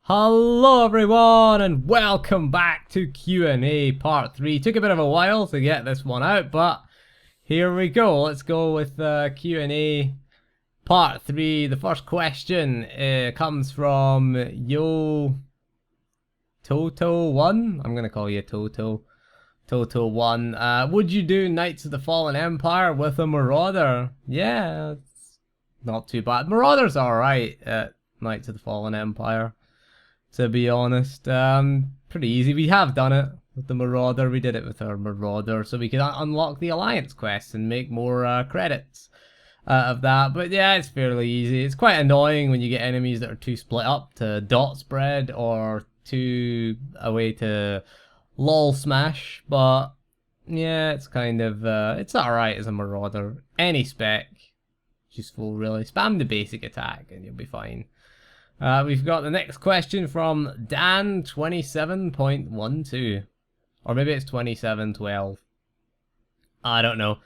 Hello everyone and welcome back to Q&A part 3. Took a bit of a while to get this one out, but here we go. Let's go with Q&A part 3. The first question comes from Yo Toto1. I'm going to call you Toto1. Would you do Knights of the Fallen Empire with a Marauder? Yeah, it's not too bad. Marauder's alright at Knights of the Fallen Empire, to be honest. Pretty easy. We have done it with the Marauder. We did it with our Marauder so we could unlock the Alliance quests and make more credits of that. But yeah, it's fairly easy. It's quite annoying when you get enemies that are too split up to dot spread or too away to lol smash. But yeah, it's kind of it's alright as a Marauder. Any spec, useful really. Spam the basic attack and you'll be fine. We've got the next question from Dan27.12. Or maybe it's 2712. I don't know.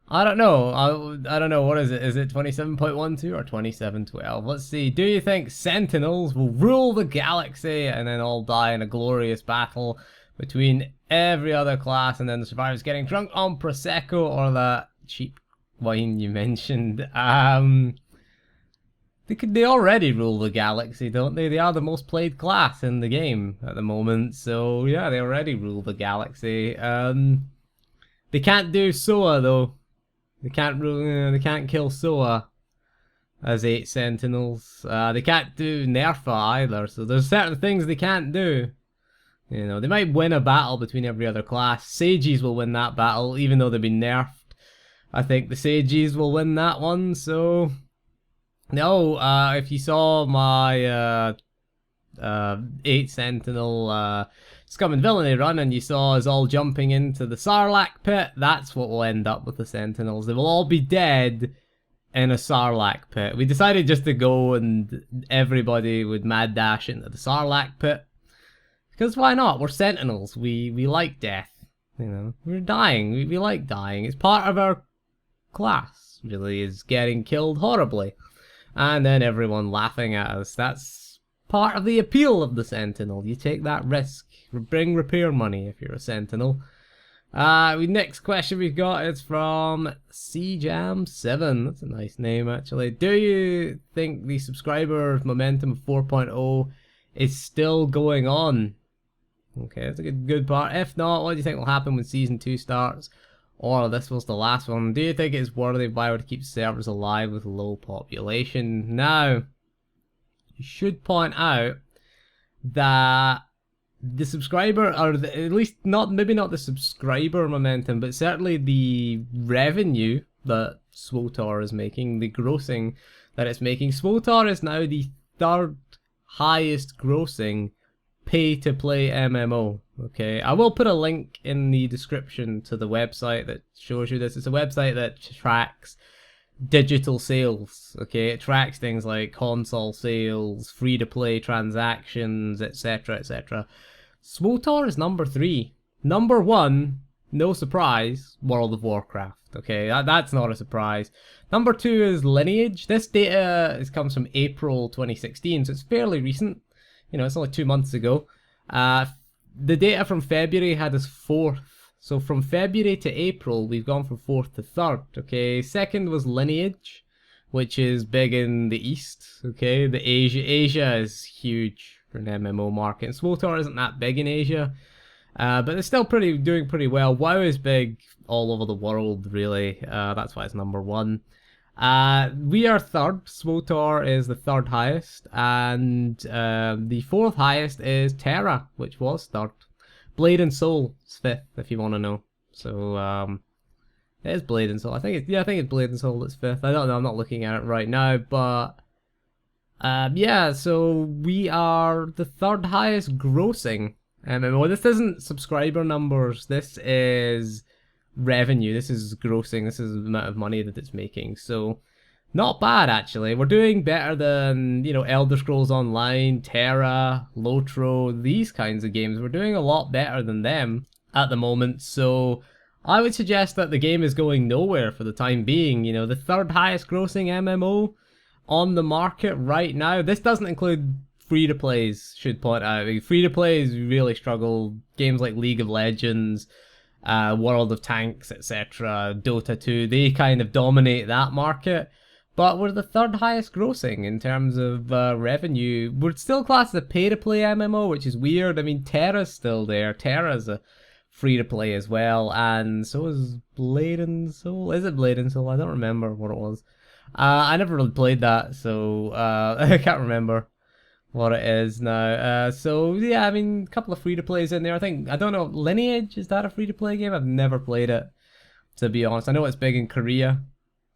I don't know. What is it? Is it 27.12 or 2712? Let's see. Do you think Sentinels will rule the galaxy and then all die in a glorious battle between every other class and then the survivors getting drunk on Prosecco or that cheap wine you mentioned? They already rule the galaxy, don't they? They are the most played class in the game at the moment, so yeah, they already rule the galaxy. They can't do Soa though. They can't rule. They can't kill Soa as 8 Sentinels. They can't do Nerfa either. So there's certain things they can't do. You know, they might win a battle between every other class. Sages will win that battle, even though they've been nerfed. I think the Sages will win that one. So. No, if you saw my 8 Sentinel Scum and Villainy run and you saw us all jumping into the Sarlacc pit, that's what will end up with the Sentinels. They will all be dead in a Sarlacc pit. We decided just to go and everybody would mad dash into the Sarlacc pit. Because why not? We're Sentinels. We like death. You know, we're dying. We like dying. It's part of our class, really, is getting killed horribly. And then everyone laughing at us. That's part of the appeal of the Sentinel. You take that risk. Bring repair money if you're a Sentinel. Next question we've got is from CJam7. That's a nice name, actually. Do you think the subscriber momentum of 4.0 is still going on? Okay, that's a good part. If not, what do you think will happen when Season 2 starts? Or this was the last one. Do you think it's worthy of Bioware to keep servers alive with low population? Now, you should point out that the subscriber, or at least maybe not the subscriber momentum, but certainly the revenue that SWTOR is making, the grossing that it's making. SWTOR is now the 3rd highest grossing pay-to-play MMO. Okay, I will put a link in the description to the website that shows you this. It's a website that tracks digital sales. Okay, it tracks things like console sales, free-to-play transactions, etc., etc. SWTOR is number 3. Number 1, no surprise, World of Warcraft. Okay, that's not a surprise. Number 2 is Lineage. This data comes from April 2016, so it's fairly recent. You know, it's only 2 months ago. The data from February had us 4th. So from February to April, we've gone from 4th to 3rd. Okay, 2nd was Lineage, which is big in the East. Okay, Asia is huge for an MMO market. And SWTOR isn't that big in Asia, but it's still doing pretty well. WoW is big all over the world, really. That's why it's number 1. We are 3rd. SWTOR is the 3rd highest, and the 4th highest is Terra, which was 3rd. Blade and Soul is 5th, if you want to know. So it is Blade and Soul. I think it's Blade and Soul that's 5th. I don't know. I'm not looking at it right now, but yeah. So we are the 3rd highest grossing MMO. This isn't subscriber numbers. This is revenue. This is grossing. This is the amount of money that it's making. So not bad, actually. We're doing better than, you know, Elder Scrolls Online, Terra, Lotro, these kinds of games. We're doing a lot better than them at the moment. So I would suggest that the game is going nowhere for the time being. You know, the 3rd highest grossing MMO on the market right now. This doesn't include free-to-plays should point out. Free-to-plays really struggle. Games like League of Legends, World of Tanks, etc., Dota 2, they kind of dominate that market. But we're the third highest grossing in terms of revenue. We're still classed as a pay-to-play MMO, which is weird. I mean, Terra's still there. Terra's a free-to-play as well, and so is Blade and Soul. Is it Blade and Soul? I don't remember what it was. I never really played that, so I can't remember what it is now. So yeah, I mean, a couple of free-to-plays in there. I don't know, Lineage, is that a free-to-play game? I've never played it, to be honest. I know it's big in Korea.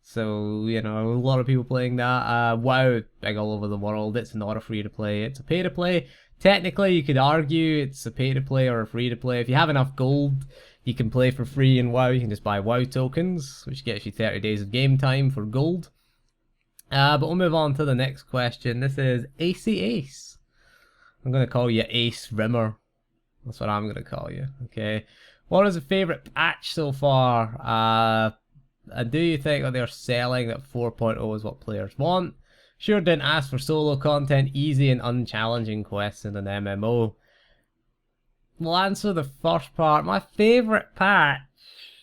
So, you know, a lot of people playing that. WoW, big all over the world. It's not a free-to-play. It's a pay-to-play. Technically, you could argue it's a pay-to-play or a free-to-play. If you have enough gold, you can play for free in WoW. You can just buy WoW tokens, which gets you 30 days of game time for gold. But we'll move on to the next question. This is Acey Ace. I'm going to call you Ace Rimmer. That's what I'm going to call you. Okay. What is your favourite patch so far? And do you think that they're selling that 4.0 is what players want? Sure didn't ask for solo content, easy and unchallenging quests in an MMO. We'll answer the first part. My favourite patch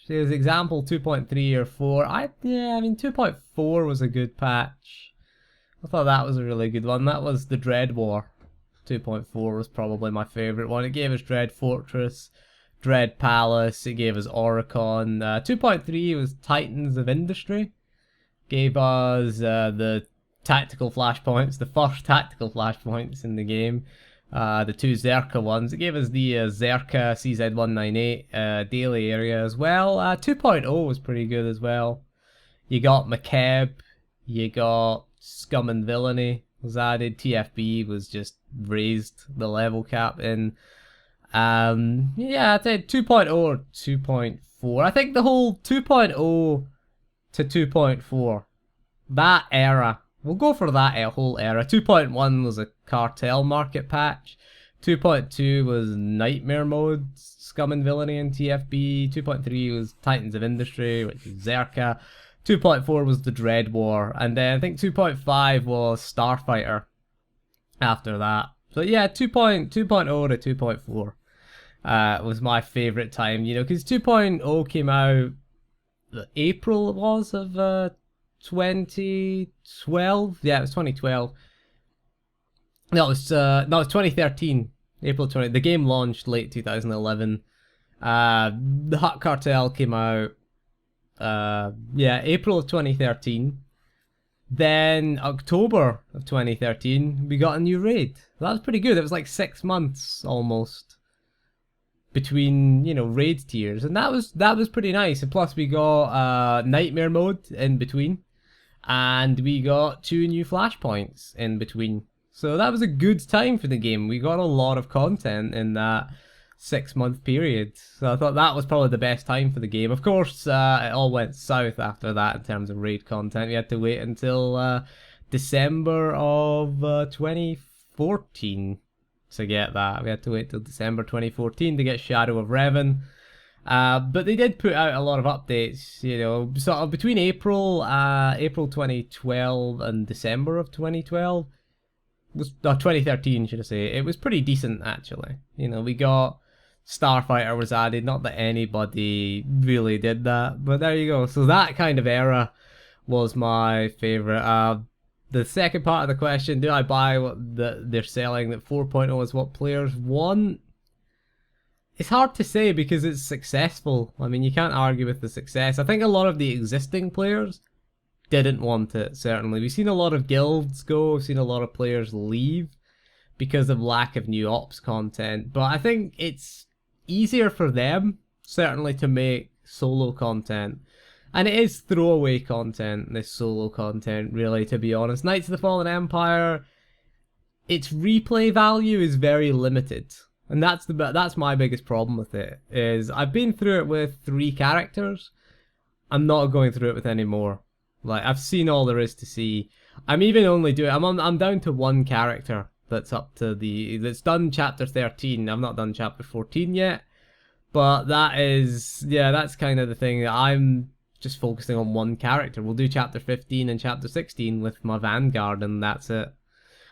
is example 2.3 or 4. I mean 2.4 was a good patch. I thought that was a really good one. That was the Dread War. 2.4 was probably my favourite one. It gave us Dread Fortress, Dread Palace, it gave us Oricon. 2.3 was Titans of Industry. Gave us the tactical flashpoints, the first tactical flashpoints in the game. The two Zerka ones. It gave us the Zerka CZ198 daily area as well. 2.0 was pretty good as well. You got McKeb, you got Scum and Villainy was added. TFB was just raised the level cap in. Yeah, I'd say 2.0 or 2.4. I think the whole 2.0 to 2.4, that era, we'll go for that whole era. 2.1 was a cartel market patch. 2.2 was Nightmare Mode, Scum and Villainy and TFB. 2.3 was Titans of Industry, which is Zerka. 2.4 was the Dread War. And then I think 2.5 was Starfighter after that. So yeah, 2.0 to 2.4. Was my favorite time, you know, because 2.0 came out April it was of 2012. Yeah, it was 2012. No, it was 2013. April 20. The game launched late 2011. The Hut Cartel came out. Yeah, April of 2013. Then October of 2013, we got a new raid. That was pretty good. It was like 6 months almost between, you know, raid tiers, and that was pretty nice. And plus we got Nightmare Mode in between, and we got 2 new flashpoints in between. So that was a good time for the game. We got a lot of content in that 6-month period. So I thought that was probably the best time for the game. Of course, it all went south after that in terms of raid content. We had to wait until December of 2014 to get that. We had to wait till December 2014 to get Shadow of Revan. But they did put out a lot of updates, you know, sort of between April 2012 and December of 2012. Was 2013, should I say. It was pretty decent, actually. You know, we got Starfighter was added. Not that anybody really did that, but there you go. So that kind of era was my favorite. The second part of the question, do I buy what they're selling, that 4.0 is what players want? It's hard to say because it's successful. I mean, you can't argue with the success. I think a lot of the existing players didn't want it, certainly. We've seen a lot of guilds go, we've seen a lot of players leave because of lack of new ops content. But I think it's easier for them, certainly, to make solo content. And it is throwaway content, this solo content, really, to be honest. Knights of the Fallen Empire, its replay value is very limited. And that's my biggest problem with it, is I've been through it with 3 characters. I'm not going through it with any more. Like, I've seen all there is to see. I'm even only doing, I'm down to 1 character that's up to that's done chapter 13. I've not done chapter 14 yet. But that is, yeah, that's kind of the thing. I'm just focusing on 1 character. We'll do chapter 15 and chapter 16 with my Vanguard, and that's it.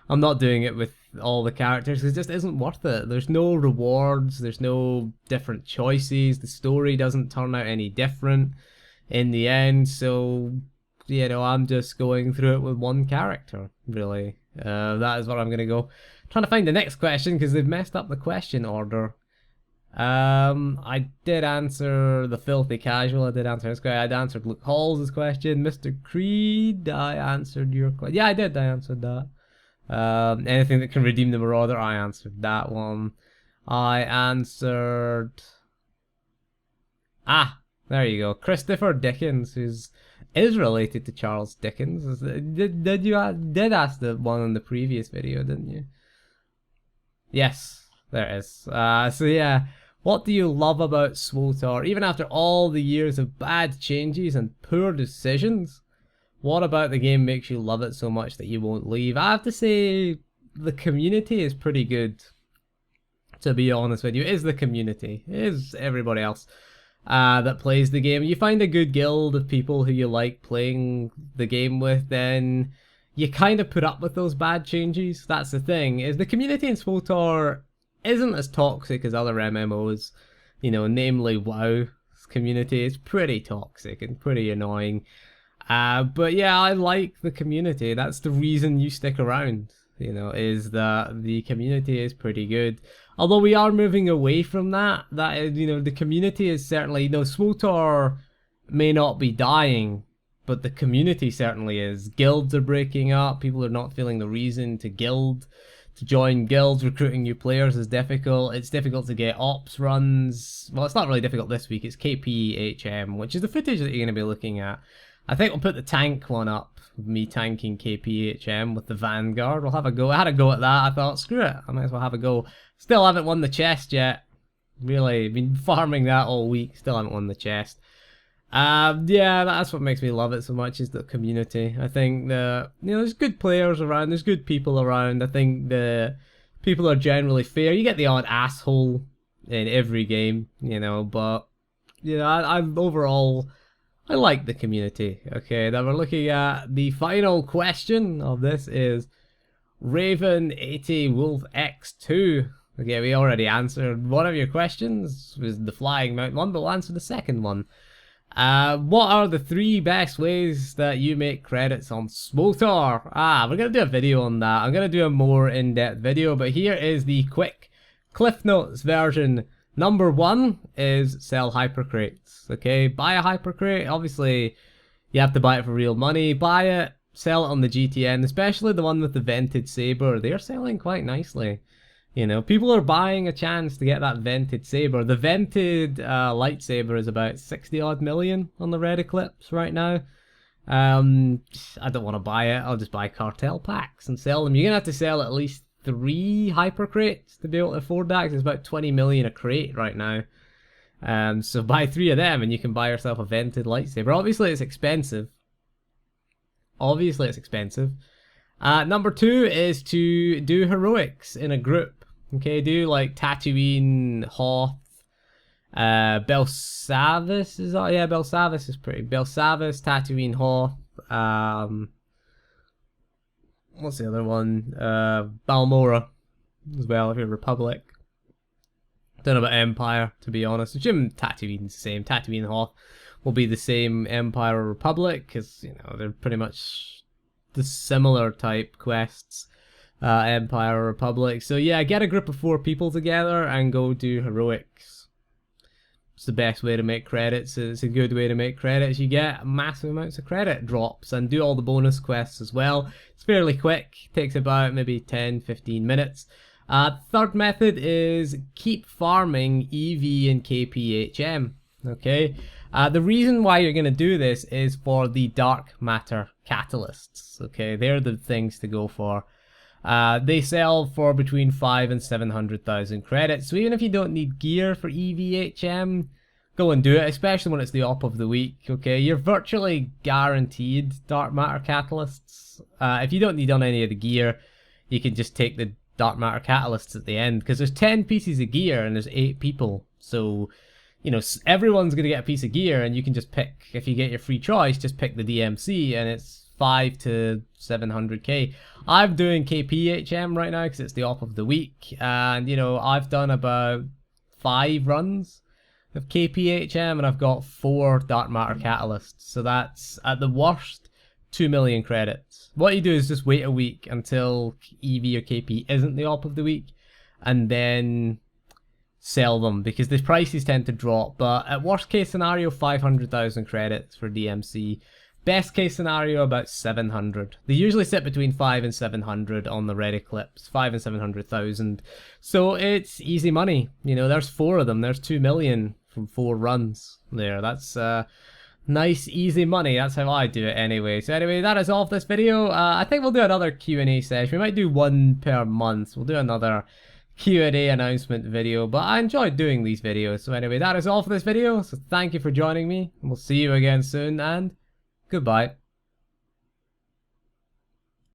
I'm not doing it with all the characters because it just isn't worth it. There's no rewards, there's no different choices, the story doesn't turn out any different in the end, so you know, I'm just going through it with one character, really. That is what I'm gonna go. Trying to find the next question because they've messed up the question order. I did answer the filthy casual. I did answer this guy. I answered Luke Hall's question. Mr. Creed, I answered your question. Yeah, I did. I answered that. Anything that can redeem the Marauder, I answered that one. I answered. Ah, there you go. Christopher Dickens, who's is related to Charles Dickens. Did you did ask the one in the previous video, didn't you? Yes, there it is. So yeah, what do you love about SWTOR? Even after all the years of bad changes and poor decisions, what about the game makes you love it so much that you won't leave? I have to say, the community is pretty good, to be honest with you. It is the community. It is everybody else that plays the game. You find a good guild of people who you like playing the game with, then you kind of put up with those bad changes. That's the thing, is the community in SWTOR isn't as toxic as other MMOs, you know, namely WoW's community. It's pretty toxic and pretty annoying. But yeah, I like the community. That's the reason you stick around, you know, is that the community is pretty good. Although we are moving away from that, you know, the community is certainly, you know, SWTOR may not be dying, but the community certainly is. Guilds are breaking up. People are not feeling the reason to join guilds. Recruiting new players is difficult. It's difficult to get ops runs. Well, it's not really difficult this week. It's KPHM, which is the footage that you're going to be looking at. I think we'll put the tank one up, me tanking KPHM with the Vanguard. We'll have a go. I had a go at that. I thought, screw it, I might as well have a go. Still haven't won the chest yet. Really, been farming that all week. Still haven't won the chest. Yeah, that's what makes me love it so much, is the community. I think the, you know, there's good players around, there's good people around. I think the people are generally fair. You get the odd asshole in every game, you know, but you know, I'm overall, I like the community. Okay, now we're looking at the final question of this is Raven 80 Wolf X2. Okay, we already answered one of your questions, was the flying mount one, but we'll answer the second one. What are the 3 best ways that you make credits on SWTOR? We're going to do a video on that. I'm going to do a more in-depth video, but here is the quick Cliff Notes version. Number 1 is sell hypercrates. Okay, buy a hypercrate. Obviously, you have to buy it for real money. Buy it, sell it on the GTN, especially the one with the vented saber. They're selling quite nicely. You know, people are buying a chance to get that vented saber. The vented lightsaber is about 60 odd million on the Red Eclipse right now. I don't want to buy it. I'll just buy cartel packs and sell them. You're going to have to sell at least 3 hyper crates to be able to afford that, because it's about 20 million a crate right now. So buy 3 of them and you can buy yourself a vented lightsaber. Obviously it's expensive. Number 2 is to do heroics in a group. Okay, do like Tatooine, Hoth, Belsavis is that? Yeah, Belsavis is pretty. Belsavis, Tatooine, Hoth. What's the other one? Balmora as well, if you're Republic. Don't know about Empire, to be honest. Jim Tatooine's the same. Tatooine and Hoth will be the same, Empire or Republic, because, you know, they're pretty much the similar type quests. Empire or Republic. So yeah, get a group of 4 people together and go do heroics. It's the best way to make credits. It's a good way to make credits. You get massive amounts of credit drops and do all the bonus quests as well. It's fairly quick. Takes about maybe 10-15 minutes. Third method is keep farming EV and KPHM. Okay. The reason why you're going to do this is for the dark matter catalysts. Okay, they're the things to go for. They sell for between 500,000 and 700,000 credits. So even if you don't need gear for EVHM, go and do it, especially when it's the op of the week. Okay, you're virtually guaranteed dark matter catalysts. If you don't need on any of the gear, you can just take the dark matter catalysts at the end, because there's 10 pieces of gear and there's 8 people. So, you know, everyone's going to get a piece of gear, and you can just pick, if you get your free choice, just pick the DMC, and it's 5 to 700k. I'm doing KPHM right now because it's the op of the week, and you know, I've done about 5 runs of KPHM and I've got 4 dark matter catalysts, so that's at the worst 2 million credits. What you do is just wait a week until EV or KP isn't the op of the week, and then sell them because the prices tend to drop. But at worst case scenario, 500,000 credits for DMC. Best case scenario, about 700. They usually sit between 5 and 700 on the red eclipse, 5 and 700,000. So it's easy money. You know, there's 4 of them. There's 2 million from 4 runs there. That's nice, easy money. That's how I do it anyway. So anyway, that is all for this video. I think we'll do another Q&A session. We might do one per month. We'll do another Q&A announcement video, but I enjoyed doing these videos. So anyway, that is all for this video. So thank you for joining me, and we'll see you again soon, and goodbye.